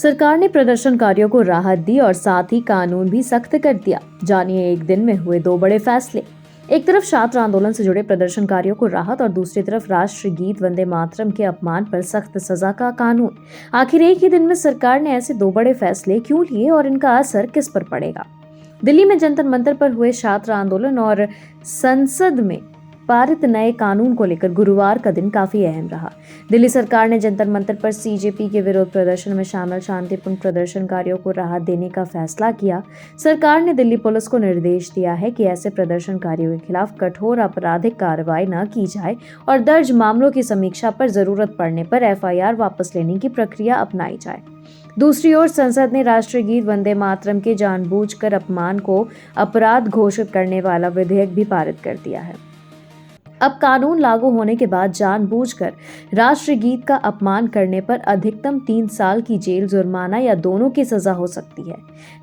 सरकार ने प्रदर्शनकारियों को राहत दी और साथ ही कानून भी सख्त कर दिया। जानिए एक दिन में हुए दो बड़े फैसले। एक तरफ छात्र आंदोलन से जुड़े प्रदर्शनकारियों को राहत और दूसरी तरफ राष्ट्रीय गीत वंदे मातरम के अपमान पर सख्त सजा का कानून। आखिर एक ही दिन में सरकार ने ऐसे दो बड़े फैसले क्यों लिए और इनका असर किस पर पड़ेगा? दिल्ली में जंतर मंतर पर हुए छात्र आंदोलन और संसद में पारित नए कानून को लेकर गुरुवार का दिन काफी अहम रहा। दिल्ली सरकार ने जंतर मंतर पर सीजेपी के विरोध प्रदर्शन में शामिल शांतिपूर्ण प्रदर्शनकारियों को राहत देने का फैसला किया। सरकार ने दिल्ली पुलिस को निर्देश दिया है कि ऐसे प्रदर्शनकारियों के खिलाफ कठोर आपराधिक कार्रवाई न की जाए और दर्ज मामलों की समीक्षा पर जरूरत पड़ने पर एफआईआर वापस लेने की प्रक्रिया अपनाई जाए। दूसरी ओर संसद ने राष्ट्रीय गीत वंदे मातरम के जानबूझकर अपमान को अपराध घोषित करने वाला विधेयक भी पारित कर दिया है। अब कानून लागू होने के बाद जानबूझकर राष्ट्रीय गीत का अपमान करने पर अधिकतम 3 साल की जेल, जुर्माना या दोनों की सजा हो सकती है।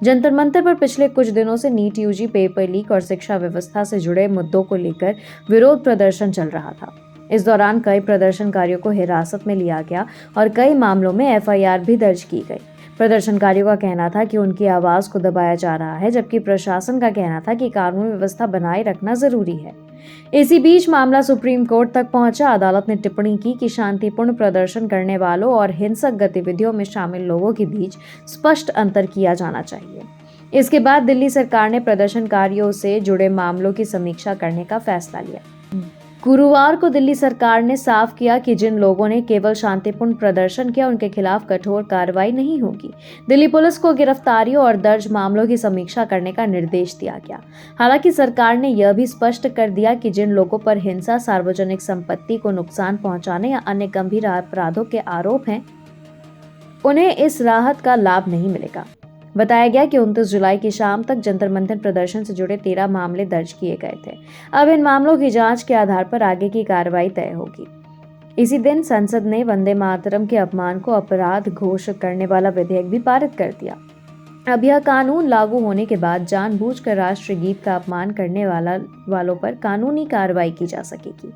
जंतर मंतर पर पिछले कुछ दिनों से नीट यूजी, पेपर लीक और शिक्षा व्यवस्था से जुड़े मुद्दों को लेकर विरोध प्रदर्शन चल रहा था। इस दौरान कई प्रदर्शनकारियों को हिरासत में लिया गया और कई मामलों में एफआईआर भी दर्ज की गई। प्रदर्शनकारियों का कहना था कि उनकी आवाज को दबाया जा रहा है, जबकि प्रशासन का कहना था कि कानून व्यवस्था बनाए रखना जरूरी है। इसी बीच मामला सुप्रीम कोर्ट तक पहुंचा। अदालत ने टिप्पणी की कि शांतिपूर्ण प्रदर्शन करने वालों और हिंसक गतिविधियों में शामिल लोगों के बीच स्पष्ट अंतर किया जाना चाहिए। इसके बाद दिल्ली सरकार ने प्रदर्शनकारियों से जुड़े मामलों की समीक्षा करने का फैसला लिया। गुरुवार को दिल्ली सरकार ने साफ किया कि जिन लोगों ने केवल शांतिपूर्ण प्रदर्शन किया उनके खिलाफ कठोर कार्रवाई नहीं होगी। दिल्ली पुलिस को गिरफ्तारियों और दर्ज मामलों की समीक्षा करने का निर्देश दिया गया। हालांकि सरकार ने यह भी स्पष्ट कर दिया कि जिन लोगों पर हिंसा, सार्वजनिक संपत्ति को नुकसान पहुंचाने या अन्य गंभीर अपराधों के आरोप हैं, उन्हें इस राहत का लाभ नहीं मिलेगा। बताया गया कि 29 जुलाई की शाम तक जंतर मंतर प्रदर्शन से जुड़े 13 मामले दर्ज किए गए थे। अब इन मामलों की जांच के आधार पर आगे की कार्रवाई तय होगी। इसी दिन संसद ने वंदे मातरम के अपमान को अपराध घोषित करने वाला विधेयक भी पारित कर दिया। अब यह कानून लागू होने के बाद जानबूझकर राष्ट्रीय गीत का अपमान करने वालों पर कानूनी कार्रवाई की जा सकेगी।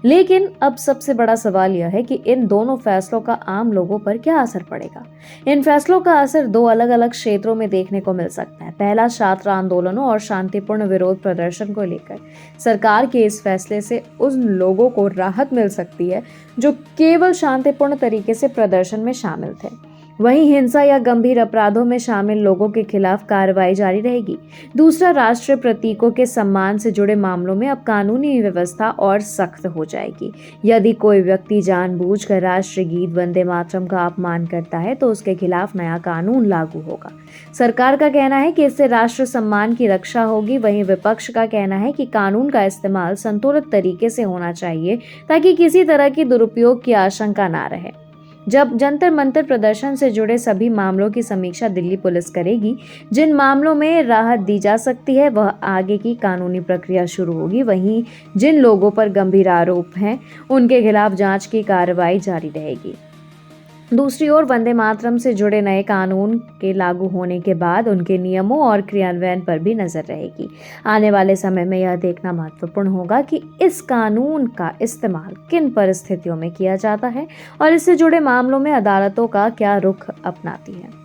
लेकिन अब सबसे बड़ा सवाल यह है कि इन दोनों फैसलों का आम लोगों पर क्या असर पड़ेगा। इन फैसलों का असर दो अलग अलग क्षेत्रों में देखने को मिल सकता है। पहला, छात्र आंदोलनों और शांतिपूर्ण विरोध प्रदर्शन को लेकर सरकार के इस फैसले से उन लोगों को राहत मिल सकती है जो केवल शांतिपूर्ण तरीके से प्रदर्शन में शामिल थे। वहीं हिंसा या गंभीर अपराधों में शामिल लोगों के खिलाफ कार्रवाई जारी रहेगी। दूसरा, राष्ट्रीय प्रतीकों के सम्मान से जुड़े मामलों में अब कानूनी व्यवस्था और सख्त हो जाएगी। यदि कोई व्यक्ति जानबूझकर राष्ट्रीय गीत वंदे मातरम का अपमान करता है तो उसके खिलाफ नया कानून लागू होगा। सरकार का कहना है कि इससे राष्ट्र सम्मान की रक्षा होगी। वहीं विपक्ष का कहना है कि कानून का इस्तेमाल संतुलित तरीके से होना चाहिए ताकि किसी तरह की दुरुपयोग की आशंका ना रहे। जब जंतर मंतर प्रदर्शन से जुड़े सभी मामलों की समीक्षा दिल्ली पुलिस करेगी, जिन मामलों में राहत दी जा सकती है वह आगे की कानूनी प्रक्रिया शुरू होगी। वहीं जिन लोगों पर गंभीर आरोप हैं उनके खिलाफ जांच की कार्रवाई जारी रहेगी। दूसरी ओर वंदे मातरम से जुड़े नए कानून के लागू होने के बाद उनके नियमों और क्रियान्वयन पर भी नजर रहेगी। आने वाले समय में यह देखना महत्वपूर्ण होगा कि इस कानून का इस्तेमाल किन परिस्थितियों में किया जाता है और इससे जुड़े मामलों में अदालतों का क्या रुख अपनाती है।